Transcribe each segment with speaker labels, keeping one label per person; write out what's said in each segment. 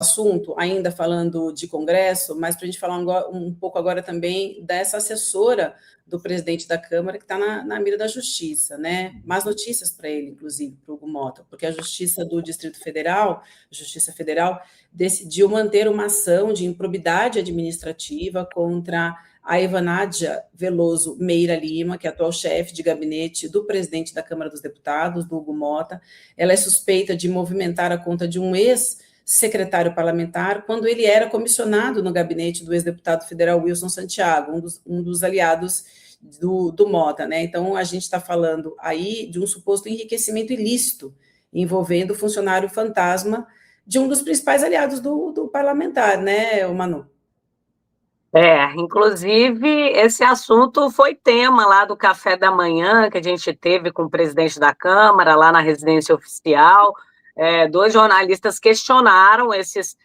Speaker 1: assunto, ainda falando de Congresso, mas para a gente falar um pouco agora também dessa assessora do presidente da Câmara que está na mira da Justiça, né? Más notícias para ele, inclusive, para o Hugo Mota, porque a Justiça do Distrito Federal, a Justiça Federal, decidiu manter uma ação de improbidade administrativa contra a Evanádia Veloso Meira Lima, que é a atual chefe de gabinete do presidente da Câmara dos Deputados, do Hugo Mota. Ela é suspeita de movimentar a conta de um ex-secretário parlamentar, quando ele era comissionado no gabinete do ex-deputado federal Wilson Santiago, um dos aliados do Mota, né? Então, a gente está falando aí de um suposto enriquecimento ilícito envolvendo o funcionário fantasma de um dos principais aliados do parlamentar, né, Manu?
Speaker 2: Inclusive, esse assunto foi tema lá do café da manhã que a gente teve com o presidente da Câmara, lá na residência oficial. Dois jornalistas questionaram esses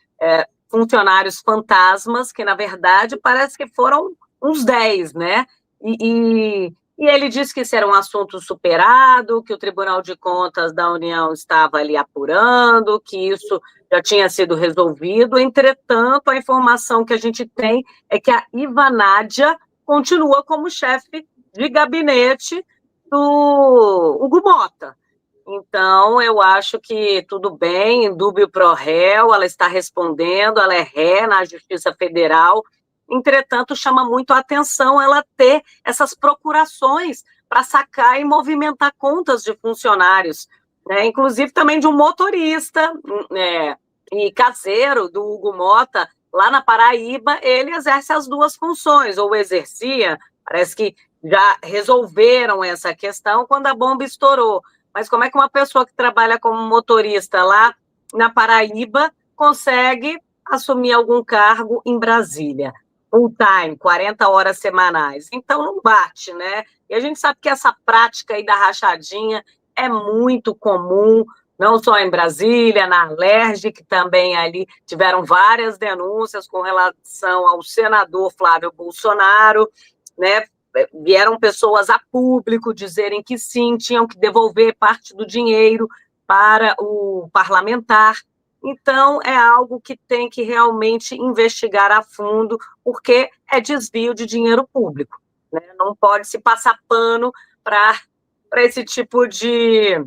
Speaker 2: funcionários fantasmas, que, na verdade, parece que foram uns 10, né? E ele disse que isso era um assunto superado, que o Tribunal de Contas da União estava ali apurando, que isso já tinha sido resolvido. Entretanto, a informação que a gente tem é que a Ivanádia continua como chefe de gabinete do Hugo Mota. Então, eu acho que tudo bem, indúbio pro réu, ela está respondendo, ela é ré na Justiça Federal. Entretanto, chama muito a atenção ela ter essas procurações para sacar e movimentar contas de funcionários, né? Inclusive também de um motorista e caseiro do Hugo Mota, lá na Paraíba. Ele exerce as duas funções, ou exercia, parece que já resolveram essa questão quando a bomba estourou. Mas como é que uma pessoa que trabalha como motorista lá na Paraíba consegue assumir algum cargo em Brasília? Full time, 40 horas semanais. Então, não bate, né? E a gente sabe que essa prática aí da rachadinha é muito comum, não só em Brasília, na Alerj, que também ali tiveram várias denúncias com relação ao senador Flávio Bolsonaro, né? Vieram pessoas a público dizerem que sim, tinham que devolver parte do dinheiro para o parlamentar. Então, é algo que tem que realmente investigar a fundo, porque é desvio de dinheiro público, né? Não pode se passar pano para esse tipo de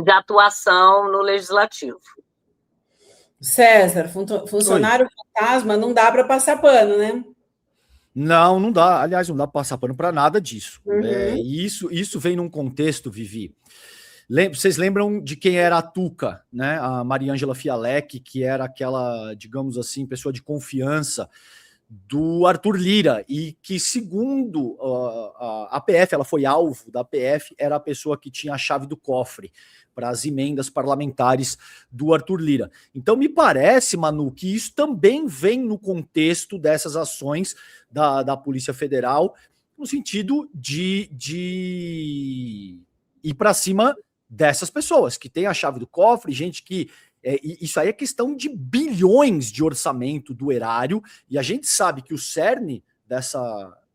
Speaker 2: atuação no legislativo.
Speaker 1: César, funcionário fantasma não dá para passar pano, né?
Speaker 3: Não dá. Aliás, não dá para passar pano para nada disso.
Speaker 1: Uhum.
Speaker 3: Isso vem num contexto, Vivi. Vocês lembram de quem era a Tuca, né? A Mariângela Fialec, que era aquela, digamos assim, pessoa de confiança do Arthur Lira, e que, segundo a PF, ela foi alvo da PF, era a pessoa que tinha a chave do cofre para as emendas parlamentares do Arthur Lira. Então, me parece, Manu, que isso também vem no contexto dessas ações da Polícia Federal, no sentido de ir para cima dessas pessoas que têm a chave do cofre, gente que... isso aí é questão de bilhões de orçamento do erário, e a gente sabe que o cerne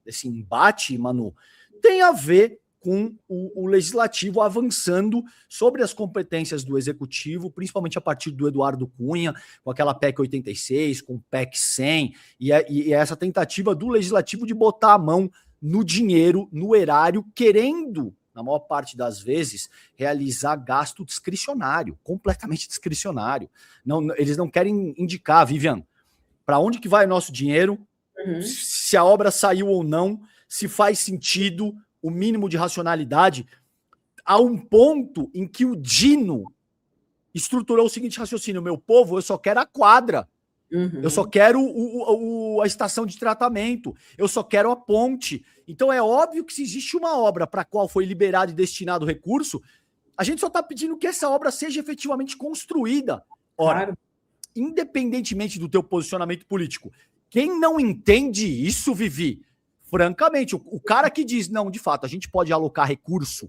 Speaker 3: desse embate, Manu, tem a ver com o legislativo avançando sobre as competências do executivo, principalmente a partir do Eduardo Cunha, com aquela PEC 86, com o PEC 100, e essa tentativa do legislativo de botar a mão no dinheiro, no erário, querendo, na maior parte das vezes, realizar gasto discricionário, completamente discricionário. Eles não querem indicar, Vivian, para onde que vai o nosso dinheiro, se a obra saiu ou não, se faz sentido, o mínimo de racionalidade, a um ponto em que o Dino estruturou o seguinte raciocínio: meu povo, eu só quero a quadra, eu só quero a estação de tratamento, eu só quero a ponte. Então é óbvio que se existe uma obra para a qual foi liberado e destinado o recurso, a gente só está pedindo que essa obra seja efetivamente construída. Ora, claro, independentemente do teu posicionamento político, quem não entende isso, Vivi, francamente, o cara que diz, não, de fato, a gente pode alocar recurso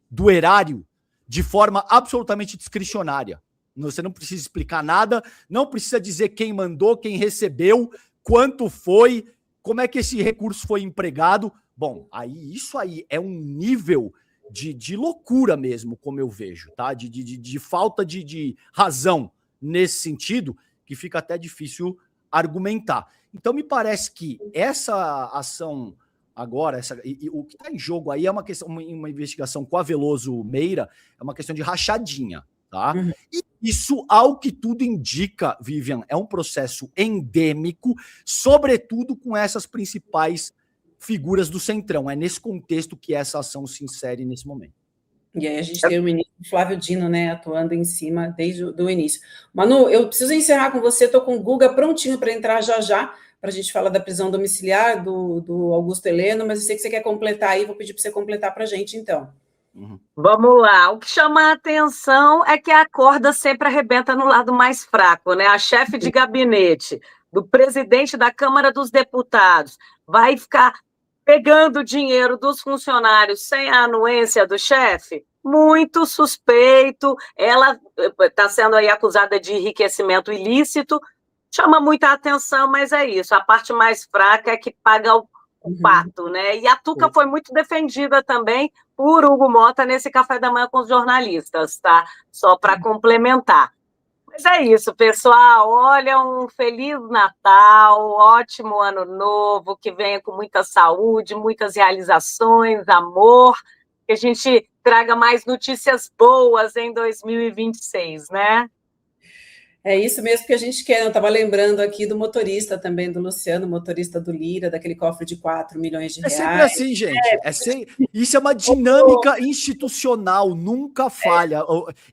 Speaker 3: do erário de forma absolutamente discricionária. Você não precisa explicar nada, não precisa dizer quem mandou, quem recebeu, quanto foi, como é que esse recurso foi empregado. Bom, isso aí é um nível de loucura mesmo, como eu vejo, tá? De falta de razão nesse sentido, que fica até difícil argumentar. Então, me parece que essa ação agora, o que está em jogo aí é uma questão, uma investigação com a Veloso Meira, é uma questão de rachadinha, tá?
Speaker 1: Uhum.
Speaker 3: E isso, ao que tudo indica, Vivian, é um processo endêmico, sobretudo com essas principais figuras do Centrão. É nesse contexto que essa ação se insere nesse momento.
Speaker 1: E aí a gente tem o ministro Flávio Dino, né, atuando em cima desde o início. Manu, eu preciso encerrar com você, estou com o Guga prontinho para entrar já, para a gente falar da prisão domiciliar do Augusto Heleno, mas eu sei que você quer completar aí, vou pedir para você completar para a gente, então.
Speaker 2: Uhum. Vamos lá. O que chama a atenção é que a corda sempre arrebenta no lado mais fraco, né? A chefe de gabinete do presidente da Câmara dos Deputados vai ficar pegando dinheiro dos funcionários sem a anuência do chefe? Muito suspeito. Ela está sendo aí acusada de enriquecimento ilícito. Chama muita atenção, mas é isso. A parte mais fraca é que paga o pato, né? E a Tuca foi muito defendida também por Hugo Mota nesse café da manhã com os jornalistas, tá? Só para complementar. Mas é isso, pessoal. Olha, um Feliz Natal, ótimo Ano Novo, que venha com muita saúde, muitas realizações, amor, que a gente traga mais notícias boas em 2026, né?
Speaker 1: É isso mesmo que a gente quer. Eu estava lembrando aqui do motorista também, do Luciano, motorista do Lira, daquele cofre de 4 milhões de reais.
Speaker 3: É sempre assim, gente. Isso é uma dinâmica institucional, nunca falha.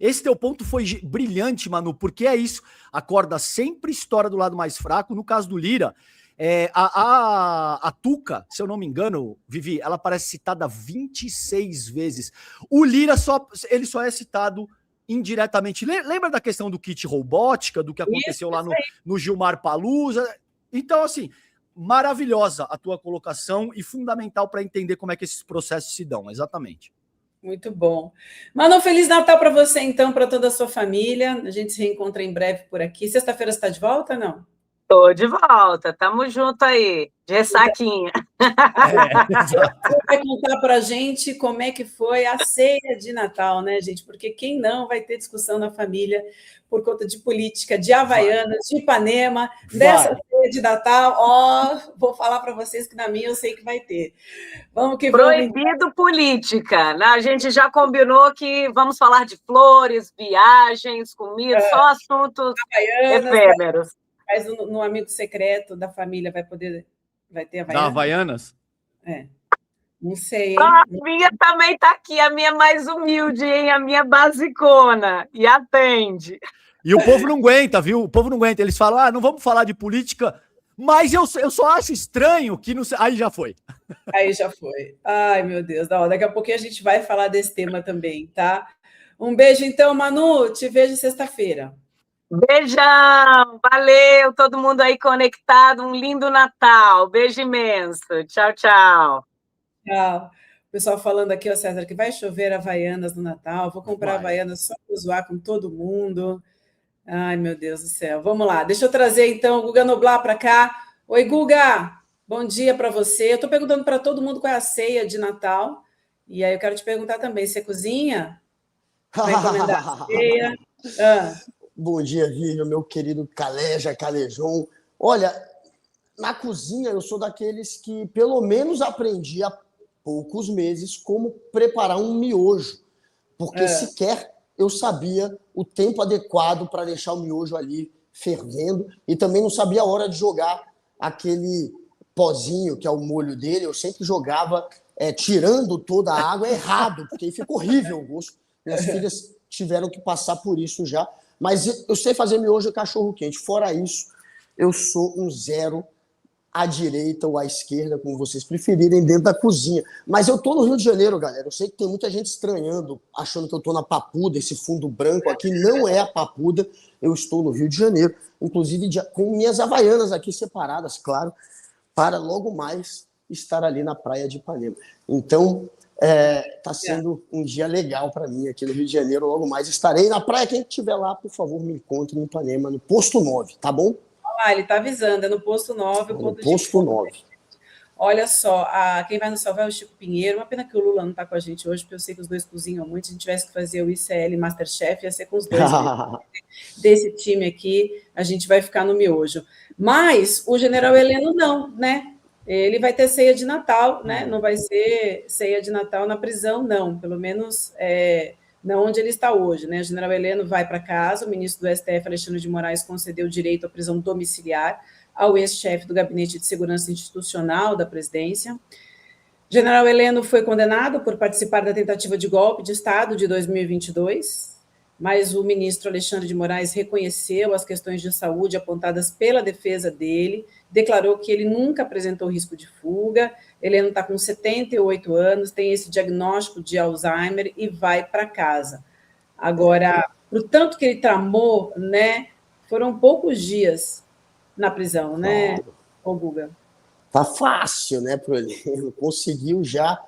Speaker 3: Esse teu ponto foi brilhante, Manu, porque é isso. A corda sempre estoura do lado mais fraco. No caso do Lira, a Tuca, se eu não me engano, Vivi, ela parece citada 26 vezes. O Lira ele só é citado indiretamente. Lembra da questão do kit robótica, do que aconteceu lá no Gilmar Palusa? Então, assim, maravilhosa a tua colocação e fundamental para entender como é que esses processos se dão, exatamente.
Speaker 1: Muito bom. Manu, Feliz Natal para você, então, para toda a sua família. A gente se reencontra em breve por aqui. Sexta-feira você está de volta, não?
Speaker 2: Estou de volta, tamo junto aí, de ressaquinha.
Speaker 1: Você vai contar para a gente como é que foi a ceia de Natal, né, gente? Porque quem não vai ter discussão na família por conta de política, de Havaianas, de Ipanema, dessa ceia de Natal, vou falar para vocês que na minha eu sei que vai ter. Vamos que vamos.
Speaker 2: Proibido política, né? A gente já combinou que vamos falar de flores, viagens, comida, só assuntos efêmeros.
Speaker 1: Mas no amigo secreto da família vai ter Havaianas?
Speaker 3: Da Havaianas?
Speaker 1: Não sei, hein?
Speaker 2: A minha também está aqui, a minha mais humilde, hein? A minha basicona. E atende.
Speaker 3: E o povo não aguenta, viu? O povo não aguenta. Eles falam, não vamos falar de política, mas eu só acho estranho que não sei. Aí já foi.
Speaker 1: Aí já foi. Ai, meu Deus. Daqui a pouquinho a gente vai falar desse tema também, tá? Um beijo, então, Manu. Te vejo sexta-feira.
Speaker 2: Beijão, valeu, todo mundo aí conectado, um lindo Natal, beijo imenso, tchau, tchau.
Speaker 1: Tchau. O pessoal falando aqui, César, que vai chover Havaianas no Natal, vou comprar Havaianas só para zoar com todo mundo. Ai, meu Deus do céu. Vamos lá, deixa eu trazer então o Guga Noblar para cá. Oi, Guga, bom dia para você. Eu estou perguntando para todo mundo qual é a ceia de Natal, e aí eu quero te perguntar também, você cozinha? Vai encomendar a ceia?
Speaker 4: Bom dia, Vivian, meu querido Calejon. Olha, na cozinha eu sou daqueles que pelo menos aprendi há poucos meses como preparar um miojo, porque sequer eu sabia o tempo adequado para deixar o miojo ali fervendo e também não sabia a hora de jogar aquele pozinho, que é o molho dele. Eu sempre jogava tirando toda a água errado, porque aí fica horrível o gosto. Minhas filhas tiveram que passar por isso já. Mas eu sei fazer miojo e cachorro-quente. Fora isso, eu sou um zero à direita ou à esquerda, como vocês preferirem, dentro da cozinha. Mas eu tô no Rio de Janeiro, galera. Eu sei que tem muita gente estranhando, achando que eu tô na Papuda, esse fundo branco aqui. Não é a Papuda, eu estou no Rio de Janeiro. Inclusive com minhas Havaianas aqui separadas, claro, para logo mais estar ali na praia de Ipanema. Então, tá sendo um dia legal para mim aqui no Rio de Janeiro. Logo mais estarei na praia. Quem estiver lá, por favor, me encontre em Ipanema, no Posto 9, tá bom?
Speaker 1: Ele tá avisando, é no Posto 9.
Speaker 4: No Posto 9.
Speaker 1: Olha só, quem vai nos salvar é o Chico Pinheiro. Uma pena que o Lula não está com a gente hoje, porque eu sei que os dois cozinham muito. Se a gente tivesse que fazer o ICL Masterchef, ia ser com os dois. Desse time aqui, a gente vai ficar no miojo. Mas o general Heleno não, né? Ele vai ter ceia de Natal, né? Não vai ser ceia de Natal na prisão, não. Pelo menos não onde ele está hoje, né? O general Heleno vai para casa, o ministro do STF, Alexandre de Moraes, concedeu direito à prisão domiciliar ao ex-chefe do Gabinete de Segurança Institucional da presidência. General Heleno foi condenado por participar da tentativa de golpe de Estado de 2022, mas o ministro Alexandre de Moraes reconheceu as questões de saúde apontadas pela defesa dele, declarou que ele nunca apresentou risco de fuga. Heleno está com 78 anos, tem esse diagnóstico de Alzheimer e vai para casa. Agora, por tanto que ele tramou, né, foram poucos dias na prisão, né, ô Guga?
Speaker 4: Tá fácil, né, para ele. Conseguiu já,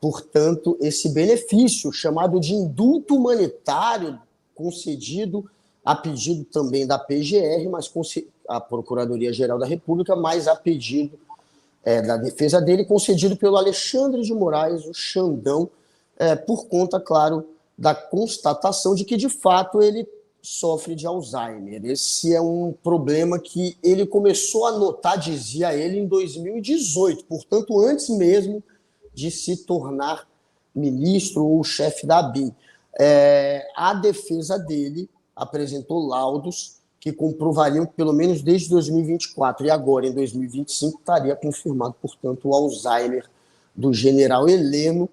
Speaker 4: portanto, esse benefício chamado de indulto humanitário concedido a pedido também da PGR, mas a Procuradoria-Geral da República, mas a pedido da defesa dele, concedido pelo Alexandre de Moraes, o Xandão, por conta, claro, da constatação de que, de fato, ele sofre de Alzheimer. Esse é um problema que ele começou a notar, dizia ele, em 2018, portanto, antes mesmo de se tornar ministro ou chefe da ABIN. A defesa dele apresentou laudos que comprovariam que, pelo menos desde 2024 e agora, em 2025, estaria confirmado, portanto, o Alzheimer do general Heleno,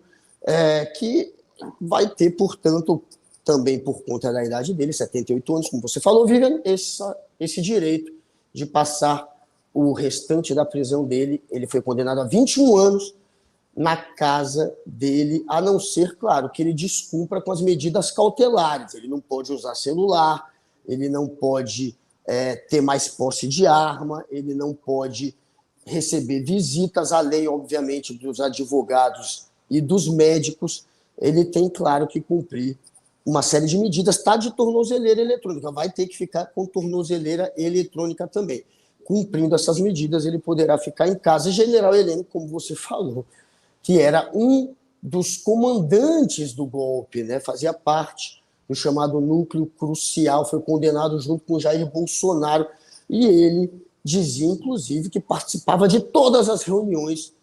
Speaker 4: que vai ter, portanto, também por conta da idade dele, 78 anos, como você falou, Vivian, esse direito de passar o restante da prisão dele. Ele foi condenado a 21 anos na casa dele, a não ser, claro, que ele descumpra com as medidas cautelares. Ele não pode usar celular, ele não pode ter mais posse de arma, ele não pode receber visitas. A lei, obviamente, dos advogados e dos médicos, ele tem, claro, que cumprir uma série de medidas. Está de tornozeleira eletrônica, vai ter que ficar com tornozeleira eletrônica também. Cumprindo essas medidas, ele poderá ficar em casa. General Heleno, como você falou, que era um dos comandantes do golpe, né? Fazia parte do chamado núcleo crucial, foi condenado junto com Jair Bolsonaro, e ele dizia, inclusive, que participava de todas as reuniões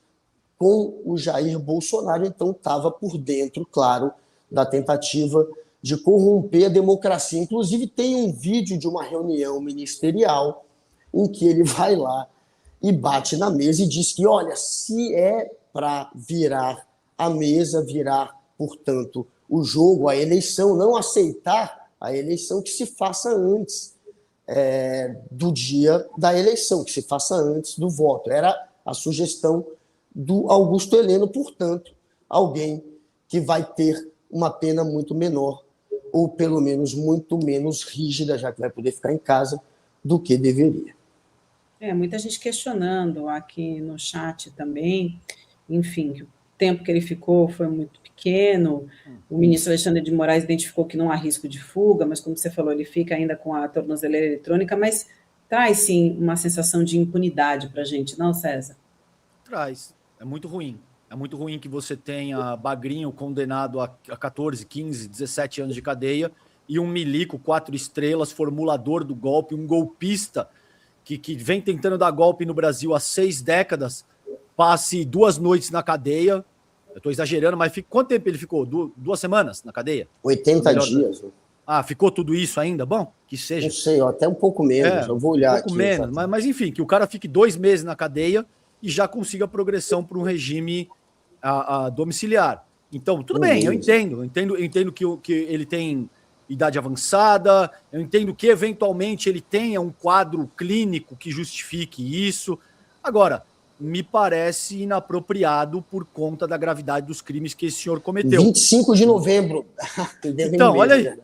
Speaker 4: com o Jair Bolsonaro, então estava por dentro, claro, da tentativa de corromper a democracia. Inclusive, tem um vídeo de uma reunião ministerial em que ele vai lá e bate na mesa e diz que, olha, se é para virar a mesa, virar, portanto, o jogo, a eleição, não aceitar a eleição, que se faça antes do dia da eleição, que se faça antes do voto. Era a sugestão do Augusto Heleno, portanto, alguém que vai ter uma pena muito menor, ou pelo menos muito menos rígida, já que vai poder ficar em casa, do que deveria.
Speaker 1: Muita gente questionando aqui no chat também, enfim, que o tempo que ele ficou foi muito pequeno. O ministro Alexandre de Moraes identificou que não há risco de fuga, mas, como você falou, ele fica ainda com a tornozeleira eletrônica, mas traz, sim, uma sensação de impunidade para a gente, não, César?
Speaker 3: Traz. É muito ruim. É muito ruim que você tenha Bagrinho condenado a 14, 15, 17 anos de cadeia e um milico, 4 estrelas, formulador do golpe, um golpista que vem tentando dar golpe no Brasil há 6 décadas, passe 2 noites na cadeia. Eu estou exagerando, mas quanto tempo ele ficou? 2 semanas na cadeia?
Speaker 4: 80 dias.
Speaker 3: Ficou tudo isso ainda? Bom, que seja.
Speaker 4: Não sei, até um pouco menos. Eu vou olhar aqui.
Speaker 3: Um pouco menos, mas enfim, que o cara fique 2 meses na cadeia e já consiga a progressão para um regime domiciliar. Então, tudo bem, eu entendo que ele tem idade avançada, eu entendo que eventualmente ele tenha um quadro clínico que justifique isso. Agora, me parece inapropriado por conta da gravidade dos crimes que esse senhor cometeu.
Speaker 4: 25 de novembro.
Speaker 3: Então, olha aí,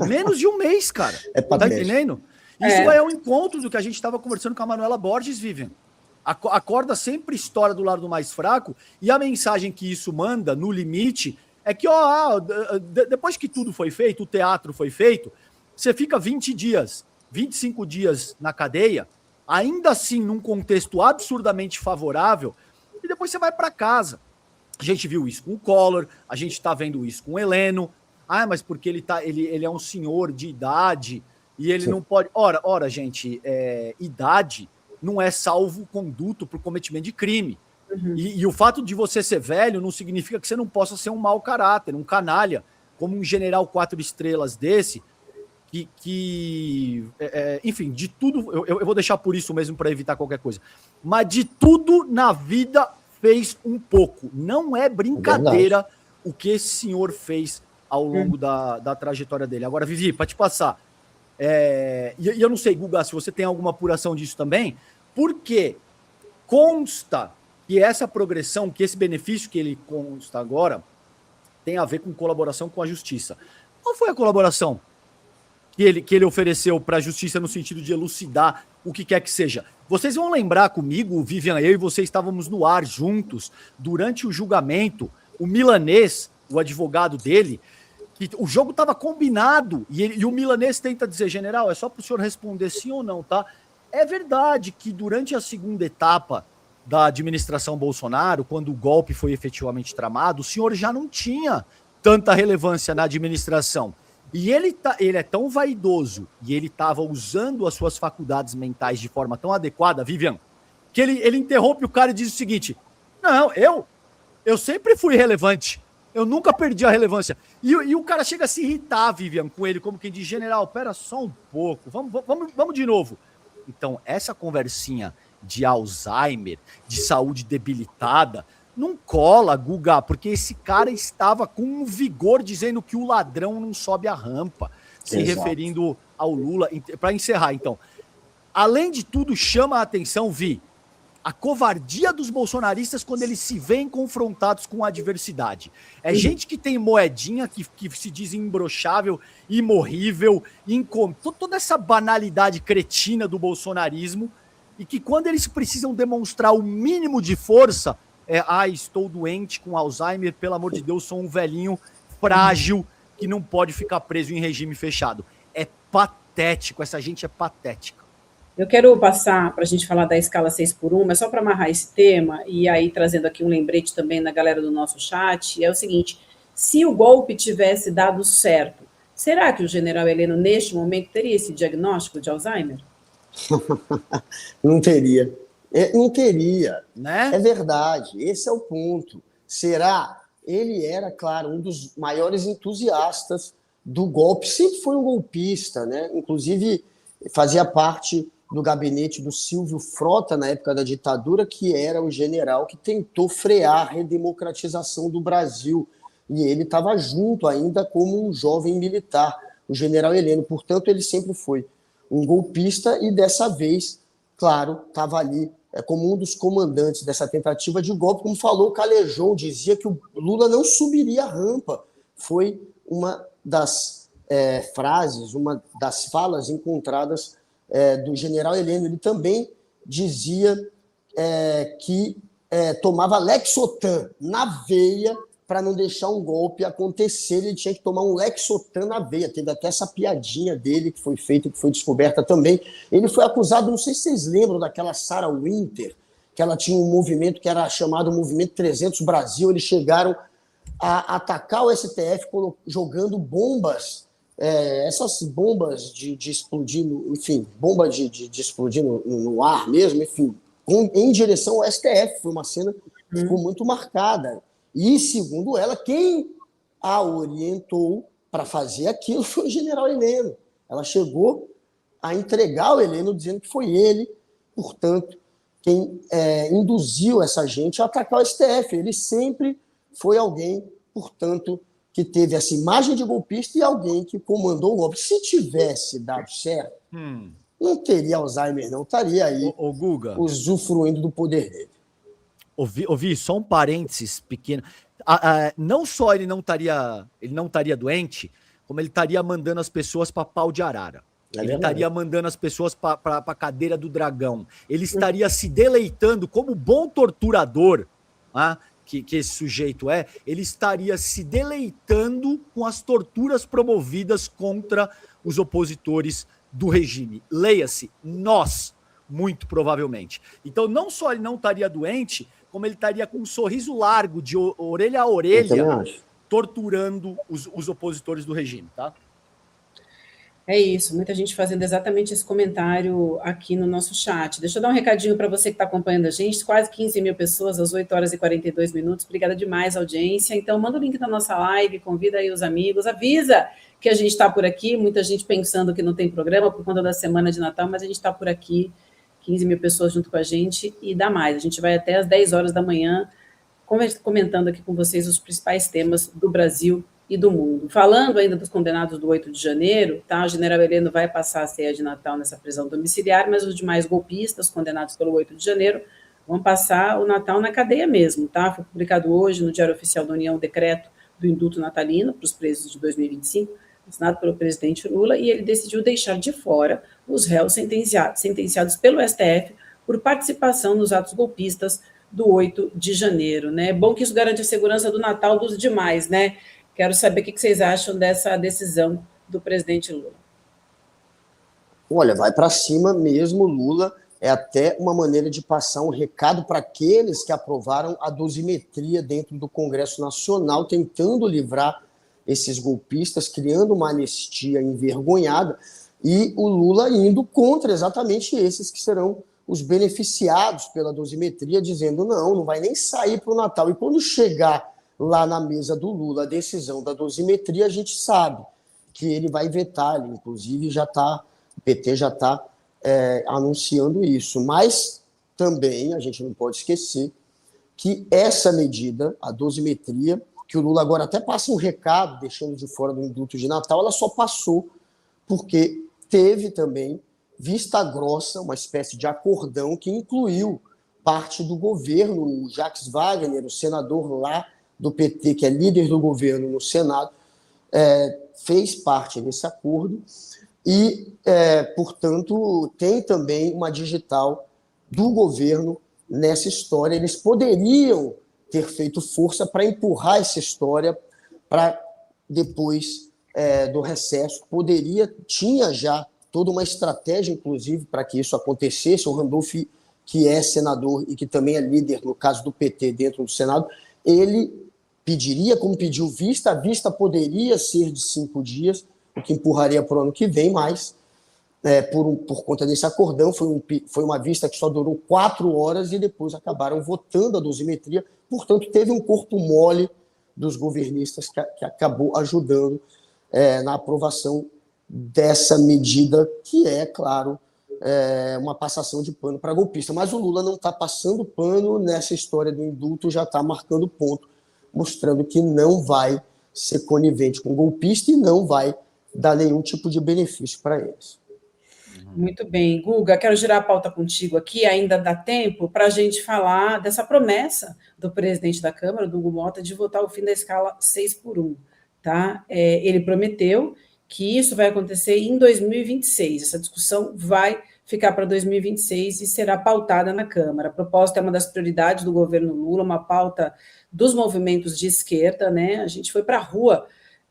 Speaker 3: menos de um mês, cara. Tá entendendo? Isso é o encontro do que a gente estava conversando com a Manuela Borges, Vivian. A corda sempre estoura do lado mais fraco, e a mensagem que isso manda, no limite, é que depois que tudo foi feito, o teatro foi feito, você fica 20 dias, 25 dias na cadeia, ainda assim num contexto absurdamente favorável. e depois você vai para casa. A gente viu isso com o Collor, a gente está vendo isso com o Heleno. Ah, mas porque ele é um senhor de idade e ele não pode... Ora, gente, idade não é salvo-conduto para o cometimento de crime. E o fato de você ser velho não significa que você não possa ser um mau caráter, um canalha, como um general 4 estrelas desse, enfim, de tudo... Eu vou deixar por isso mesmo para evitar qualquer coisa. Mas de tudo na vida fez um pouco. Não é brincadeira o que esse senhor fez ao longo da trajetória dele. Agora, Vivi, para te passar, e eu não sei, Guga, se você tem alguma apuração disso também, porque consta que essa progressão, que esse benefício que ele consta agora, tem a ver com colaboração com a justiça. Qual foi a colaboração que ele ofereceu para a justiça no sentido de elucidar o que quer que seja? Vocês vão lembrar comigo, Vivian, eu e você estávamos no ar juntos durante o julgamento, o Milanês, o advogado dele, que o jogo estava combinado e o Milanês tenta dizer, general, é só para o senhor responder sim ou não, tá? É verdade que durante a segunda etapa da administração Bolsonaro, quando o golpe foi efetivamente tramado, o senhor já não tinha tanta relevância na administração. E ele é tão vaidoso e ele estava usando as suas faculdades mentais de forma tão adequada, Vivian, que ele interrompe o cara e diz o seguinte: não, eu sempre fui relevante, eu nunca perdi a relevância. E o cara chega a se irritar, Vivian, com ele, como quem diz, general, pera só um pouco, vamos de novo. Então, essa conversinha de Alzheimer, de saúde debilitada, não cola, Guga, porque esse cara estava com um vigor dizendo que o ladrão não sobe a rampa, se referindo ao Lula. Para encerrar, então, além de tudo, chama a atenção, Vi, a covardia dos bolsonaristas quando eles se veem confrontados com a adversidade. É gente que tem moedinha, que se diz imbrochável, imorrível, toda essa banalidade cretina do bolsonarismo, e que quando eles precisam demonstrar o mínimo de força, estou doente com Alzheimer, pelo amor de Deus, sou um velhinho frágil que não pode ficar preso em regime fechado. É patético, essa gente é patética.
Speaker 1: Eu quero passar para a gente falar da escala 6x1, mas só para amarrar esse tema, e aí trazendo aqui um lembrete também na galera do nosso chat, é o seguinte: se o golpe tivesse dado certo, será que o general Heleno, neste momento, teria esse diagnóstico de Alzheimer?
Speaker 4: Não teria. Não teria,
Speaker 3: né?
Speaker 4: É verdade, esse é o ponto. Será? Ele era, claro, um dos maiores entusiastas do golpe, sempre foi um golpista, né? Inclusive fazia parte do gabinete do Silvio Frota na época da ditadura, que era o general que tentou frear a redemocratização do Brasil. E ele estava junto ainda como um jovem militar, o general Heleno. Portanto, ele sempre foi um golpista e dessa vez, claro, estava ali como um dos comandantes dessa tentativa de golpe. Como falou o Calejão, dizia que o Lula não subiria a rampa. Foi uma das frases, uma das falas encontradas do general Heleno. Ele também dizia que tomava Lexotan na veia para não deixar um golpe acontecer. Ele tinha que tomar um Lexotan na veia. Teve até essa piadinha dele que foi feita, que foi descoberta também. Ele foi acusado, não sei se vocês lembram daquela Sarah Winter, que ela tinha um movimento que era chamado Movimento 300 Brasil. Eles chegaram a atacar o STF jogando bombas, essas bombas de explodir, enfim, bomba de explodir no ar mesmo, enfim, em direção ao STF. Foi uma cena que ficou muito marcada. E, segundo ela, quem a orientou para fazer aquilo foi o general Heleno. Ela chegou a entregar o Heleno dizendo que foi ele, portanto, quem induziu essa gente a atacar o STF. Ele sempre foi alguém, portanto, que teve essa imagem de golpista e alguém que comandou o golpe. Se tivesse dado certo, não teria Alzheimer, não. Estaria aí
Speaker 3: Guga,
Speaker 4: usufruindo do poder dele.
Speaker 3: Ouvi só um parênteses pequeno. Não só ele não estaria doente, como ele estaria mandando as pessoas para pau de arara. Ele estaria mandando as pessoas para a cadeira do dragão. Ele estaria se deleitando como bom torturador, que esse sujeito ele estaria se deleitando com as torturas promovidas contra os opositores do regime. Leia-se, nós, muito provavelmente. Então, não só ele não estaria doente, como ele estaria com um sorriso largo, de orelha a orelha, torturando os opositores do regime, tá?
Speaker 1: É isso, muita gente fazendo exatamente esse comentário aqui no nosso chat. Deixa eu dar um recadinho para você que está acompanhando a gente, quase 15 mil pessoas, às 8 horas e 42 minutos, obrigada demais, audiência. Então, manda o link da nossa live, convida aí os amigos, avisa que a gente está por aqui, muita gente pensando que não tem programa por conta da semana de Natal, mas a gente está por aqui, 15 mil pessoas junto com a gente, e dá mais. A gente vai até às 10 horas da manhã, comentando aqui com vocês os principais temas do Brasil e do mundo. Falando ainda dos condenados do 8 de janeiro, tá? O general Heleno vai passar a ceia de Natal nessa prisão domiciliar, mas os demais golpistas condenados pelo 8 de janeiro vão passar o Natal na cadeia mesmo, tá? Foi publicado hoje no Diário Oficial da União o decreto do indulto natalino para os presos de 2025, assinado pelo presidente Lula, e ele decidiu deixar de fora os réus sentenciados pelo STF por participação nos atos golpistas do 8 de janeiro, né? Bom que isso garante a segurança do Natal dos demais, né? Quero saber o que vocês acham dessa decisão do presidente Lula.
Speaker 4: Olha, vai para cima mesmo, Lula. É até uma maneira de passar um recado para aqueles que aprovaram a dosimetria dentro do Congresso Nacional, tentando livrar esses golpistas, criando uma anistia envergonhada, e o Lula indo contra exatamente esses que serão os beneficiados pela dosimetria, dizendo não vai nem sair para o Natal. E quando chegar lá na mesa do Lula a decisão da dosimetria, a gente sabe que ele vai vetar, ele, inclusive o PT já está anunciando isso. Mas também a gente não pode esquecer que essa medida, a dosimetria, que o Lula agora até passa um recado, deixando de fora do indulto de Natal, ela só passou porque teve também vista grossa, uma espécie de acordão que incluiu parte do governo. O Jacques Wagner, o senador lá do PT, que é líder do governo no Senado, fez parte desse acordo e, portanto, tem também uma digital do governo nessa história. Eles poderiam ter feito força para empurrar essa história para depois do recesso. Tinha já toda uma estratégia, inclusive, para que isso acontecesse. O Randolph, que é senador e que também é líder, no caso do PT, dentro do Senado, ele pediria, como pediu vista, a vista poderia ser de 5 dias, o que empurraria para o ano que vem, mas por conta desse acordão, foi uma vista que só durou 4 horas e depois acabaram votando a dosimetria. Portanto, teve um corpo mole dos governistas que acabou ajudando na aprovação dessa medida, que é, claro, uma passação de pano para golpista. Mas o Lula não está passando pano nessa história do indulto, já está marcando ponto, mostrando que não vai ser conivente com golpista e não vai dar nenhum tipo de benefício para eles.
Speaker 1: Muito bem. Guga, quero girar a pauta contigo aqui, ainda dá tempo para a gente falar dessa promessa do presidente da Câmara, do Hugo Mota, de votar o fim da escala 6x1. Tá? Ele prometeu que isso vai acontecer em 2026, essa discussão vai ficar para 2026 e será pautada na Câmara. A proposta é uma das prioridades do governo Lula, uma pauta dos movimentos de esquerda, né? A gente foi para a rua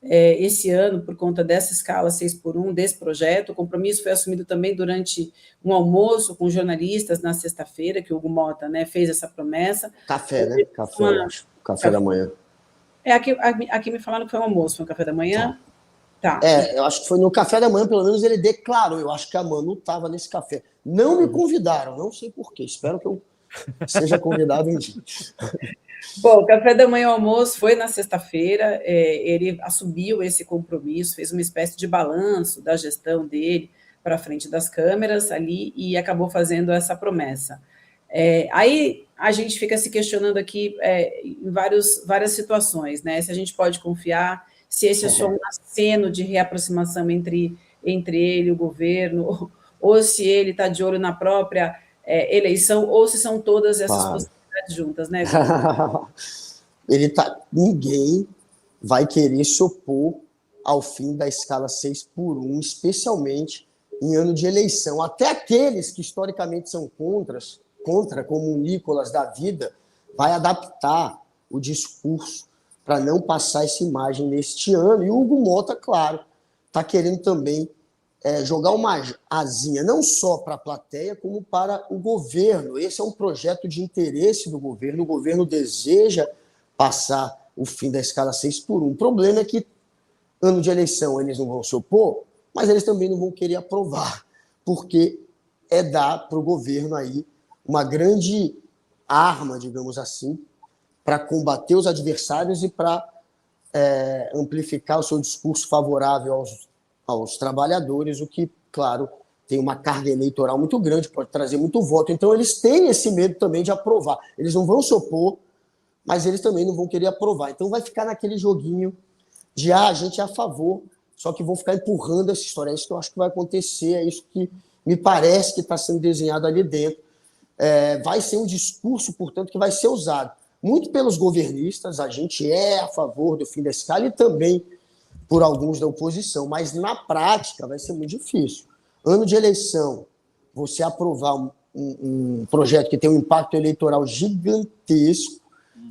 Speaker 1: esse ano por conta dessa escala 6x1, desse projeto. O compromisso foi assumido também durante um almoço com jornalistas na sexta-feira, que o Hugo Mota, né, fez essa promessa.
Speaker 4: Café, né? Café da manhã.
Speaker 1: Aqui me falaram que foi um almoço, foi um café da manhã. Tá.
Speaker 4: Eu acho que foi no café da manhã, pelo menos ele declarou. Eu acho que a Manu estava nesse café. Não me convidaram, não sei porquê. Espero que eu seja convidado um dia.
Speaker 1: Bom, o café da manhã e o almoço foi na sexta-feira. Ele assumiu esse compromisso, fez uma espécie de balanço da gestão dele para frente das câmeras ali e acabou fazendo essa promessa. Aí a gente fica se questionando aqui em várias situações, né? Se a gente pode confiar, se esse é só um aceno de reaproximação entre ele e o governo, ou se ele está de olho na própria eleição, ou se são todas essas possibilidades juntas, né?
Speaker 4: Ninguém vai querer se opor ao fim da escala 6x1, especialmente em ano de eleição. Até aqueles que historicamente são contra, como o Nicolas da vida, vai adaptar o discurso para não passar essa imagem neste ano. E o Hugo Mota, claro, está querendo também jogar uma asinha não só para a plateia, como para o governo. Esse é um projeto de interesse do governo. O governo deseja passar o fim da escala 6x1. O problema é que, ano de eleição, eles não vão se opor, mas eles também não vão querer aprovar, porque dar para o governo aí uma grande arma, digamos assim, para combater os adversários e para amplificar o seu discurso favorável aos trabalhadores, o que, claro, tem uma carga eleitoral muito grande, pode trazer muito voto. Então, eles têm esse medo também de aprovar. Eles não vão se opor, mas eles também não vão querer aprovar. Então, vai ficar naquele joguinho de, a gente é a favor, só que vão ficar empurrando essa história. É isso que eu acho que vai acontecer, é isso que me parece que está sendo desenhado ali dentro. Vai ser um discurso, portanto, que vai ser usado muito pelos governistas, a gente é a favor do fim da escala, e também por alguns da oposição, mas na prática vai ser muito difícil. Ano de eleição, você aprovar um projeto que tem um impacto eleitoral gigantesco,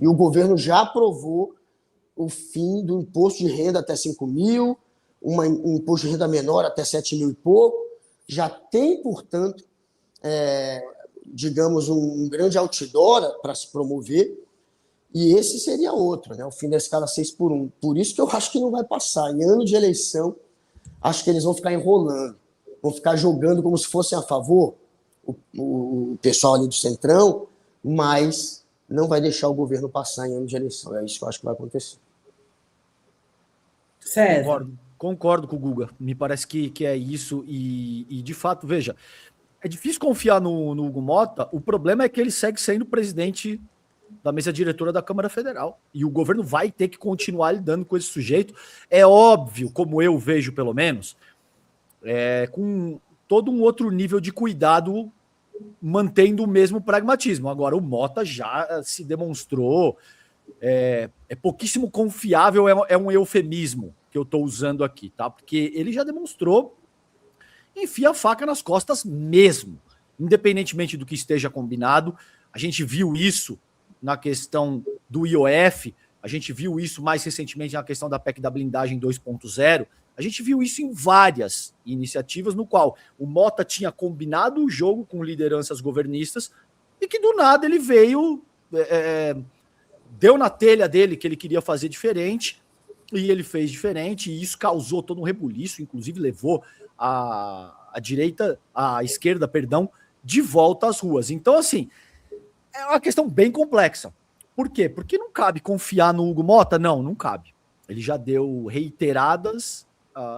Speaker 4: e o governo já aprovou o fim do imposto de renda até 5 mil, um imposto de renda menor até 7 mil e pouco, já tem, portanto, digamos, um grande outdoor para se promover, e esse seria outro, né? O fim da escala 6x1. Por isso que eu acho que não vai passar. Em ano de eleição, acho que eles vão ficar enrolando, vão ficar jogando como se fossem a favor, o pessoal ali do Centrão, mas não vai deixar o governo passar em ano de eleição. É isso que eu acho que vai acontecer.
Speaker 1: César.
Speaker 3: Concordo com o Guga. Me parece que é isso. E, de fato, veja, é difícil confiar no Hugo Mota. O problema é que ele segue sendo presidente da mesa diretora da Câmara Federal. E o governo vai ter que continuar lidando com esse sujeito. É óbvio, como eu vejo pelo menos, com todo um outro nível de cuidado, mantendo o mesmo pragmatismo. Agora, o Mota já se demonstrou pouquíssimo confiável, é um eufemismo que eu estou usando aqui, tá? Porque ele já demonstrou enfia a faca nas costas mesmo, independentemente do que esteja combinado. A gente viu isso na questão do IOF, a gente viu isso mais recentemente na questão da PEC da blindagem 2.0, a gente viu isso em várias iniciativas, no qual o Mota tinha combinado o jogo com lideranças governistas e que do nada ele veio, deu na telha dele que ele queria fazer diferente e ele fez diferente, e isso causou todo um rebuliço, inclusive levou a esquerda, de volta às ruas. Então, assim, é uma questão bem complexa. Por quê? Porque não cabe confiar no Hugo Mota? Não cabe. Ele já deu reiteradas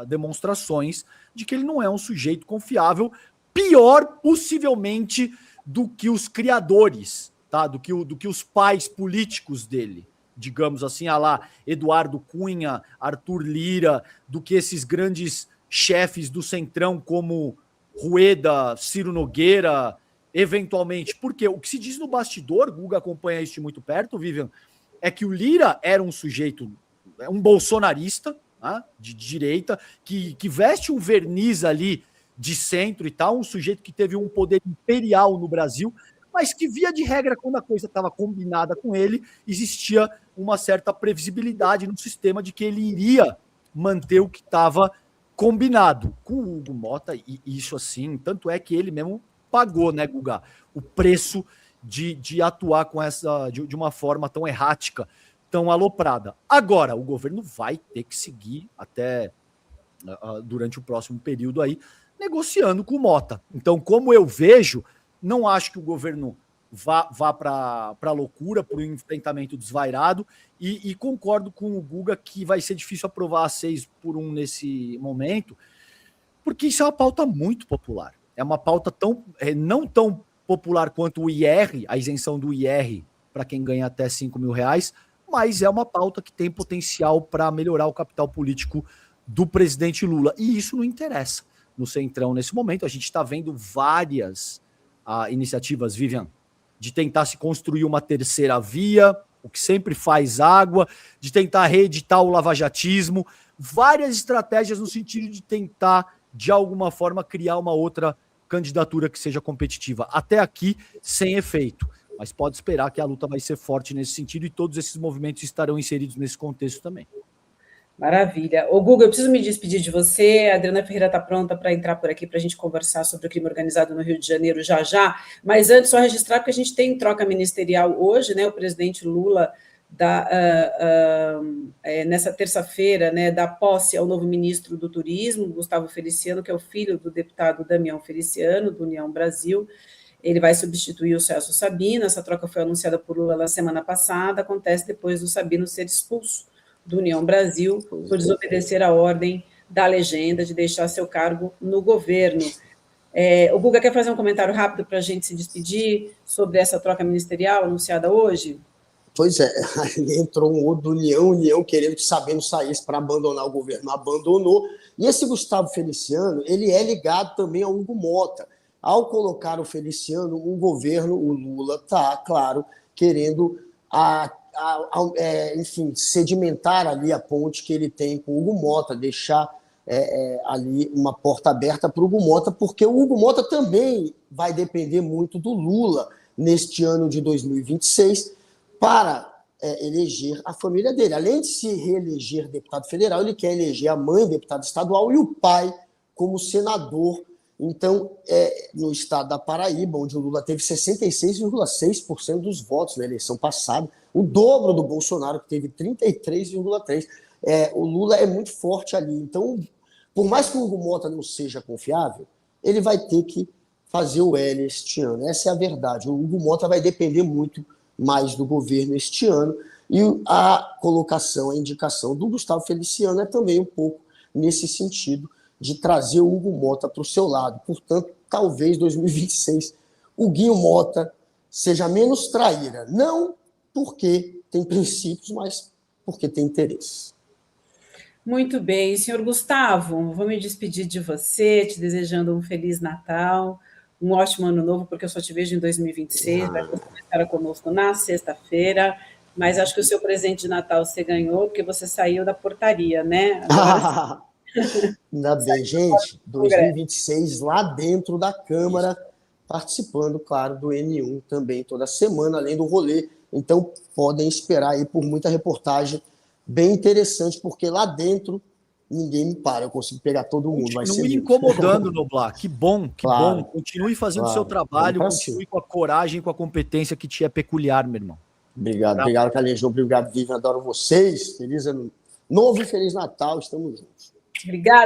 Speaker 3: demonstrações de que ele não é um sujeito confiável, pior possivelmente do que os criadores, tá? do que os pais políticos dele, digamos assim, lá Eduardo Cunha, Arthur Lira, do que esses grandes chefes do Centrão como Rueda, Ciro Nogueira, eventualmente. Porque o que se diz no bastidor, Guga acompanha isso de muito perto, Vivian, é que o Lira era um sujeito, um bolsonarista, né, de direita, que veste um verniz ali de centro e tal, um sujeito que teve um poder imperial no Brasil, mas que, via de regra, quando a coisa estava combinada com ele, existia uma certa previsibilidade no sistema de que ele iria manter o que estava combinado. Com o Hugo Mota, e isso assim, tanto é que ele mesmo pagou, né, Guga, o preço de atuar com de uma forma tão errática, tão aloprada. Agora, o governo vai ter que seguir até durante o próximo período aí, negociando com o Mota. Então, como eu vejo, não acho que o governo vá para a loucura, para o enfrentamento desvairado, e concordo com o Guga que vai ser difícil aprovar a 6x1 nesse momento, porque isso é uma pauta muito popular. É uma pauta não tão popular quanto o IR, a isenção do IR para quem ganha até 5 mil reais, mas é uma pauta que tem potencial para melhorar o capital político do presidente Lula. E isso não interessa no Centrão nesse momento. A gente está vendo várias iniciativas, Vivian, de tentar se construir uma terceira via, o que sempre faz água, de tentar reeditar o lavajatismo, várias estratégias no sentido de tentar, de alguma forma, criar uma outra candidatura que seja competitiva. Até aqui, sem efeito. Mas pode esperar que a luta vai ser forte nesse sentido e todos esses movimentos estarão inseridos nesse contexto também.
Speaker 1: Maravilha. Ô, Guga, eu preciso me despedir de você. A Adriana Ferreira está pronta para entrar por aqui para a gente conversar sobre o crime organizado no Rio de Janeiro já já. Mas antes, só registrar, porque a gente tem troca ministerial hoje, né? O presidente Lula, nessa terça-feira, né, dá posse ao novo ministro do Turismo, Gustavo Feliciano, que é o filho do deputado Damião Feliciano, do União Brasil. Ele vai substituir o Celso Sabino. Essa troca foi anunciada por Lula na semana passada, acontece depois do Sabino ser expulso do União Brasil por desobedecer a ordem da legenda de deixar seu cargo no governo. O Guga quer fazer um comentário rápido para a gente se despedir sobre essa troca ministerial anunciada hoje?
Speaker 4: Pois é, entrou um outro União querendo, sabendo sair para abandonar o governo, abandonou. E esse Gustavo Feliciano, ele é ligado também ao Hugo Mota. Ao colocar o Feliciano, o governo, o Lula, está, claro, querendo enfim, sedimentar ali a ponte que ele tem com o Hugo Mota, deixar ali uma porta aberta para o Hugo Mota, porque o Hugo Mota também vai depender muito do Lula neste ano de 2026 para eleger a família dele. Além de se reeleger deputado federal, ele quer eleger a mãe deputada estadual e o pai como senador. Então, no estado da Paraíba, onde o Lula teve 66,6% dos votos na eleição passada, o dobro do Bolsonaro, que teve 33,3%. O Lula é muito forte ali. Então, por mais que o Hugo Mota não seja confiável, ele vai ter que fazer o L este ano. Essa é a verdade. O Hugo Mota vai depender muito mais do governo este ano. E a colocação, a indicação do Gustavo Feliciano é também um pouco nesse sentido, de trazer o Hugo Mota para o seu lado. Portanto, talvez 2026 o Guinho Mota seja menos traíra. Não porque tem princípios, mas porque tem interesse.
Speaker 1: Muito bem. Senhor Gustavo, vou me despedir de você, te desejando um Feliz Natal, um ótimo Ano Novo, porque eu só te vejo em 2026, vai estar conosco na sexta-feira, mas acho que o seu presente de Natal você ganhou, porque você saiu da portaria, né? Agora...
Speaker 4: Ainda bem, gente, 2026 lá dentro da Câmara, participando, claro, do N1 também toda semana, além do rolê. Então, podem esperar aí por muita reportagem bem interessante, porque lá dentro ninguém me para, eu consigo pegar todo mundo.
Speaker 3: Continue me incomodando, Noblar. Que bom, que bom. Continue fazendo o seu trabalho, continue com a coragem, com a competência que te é peculiar, meu irmão.
Speaker 4: Obrigado, Calejão, obrigado, Vivian, adoro vocês. Feliz Ano Novo e Feliz Natal, estamos juntos.
Speaker 1: Obrigada.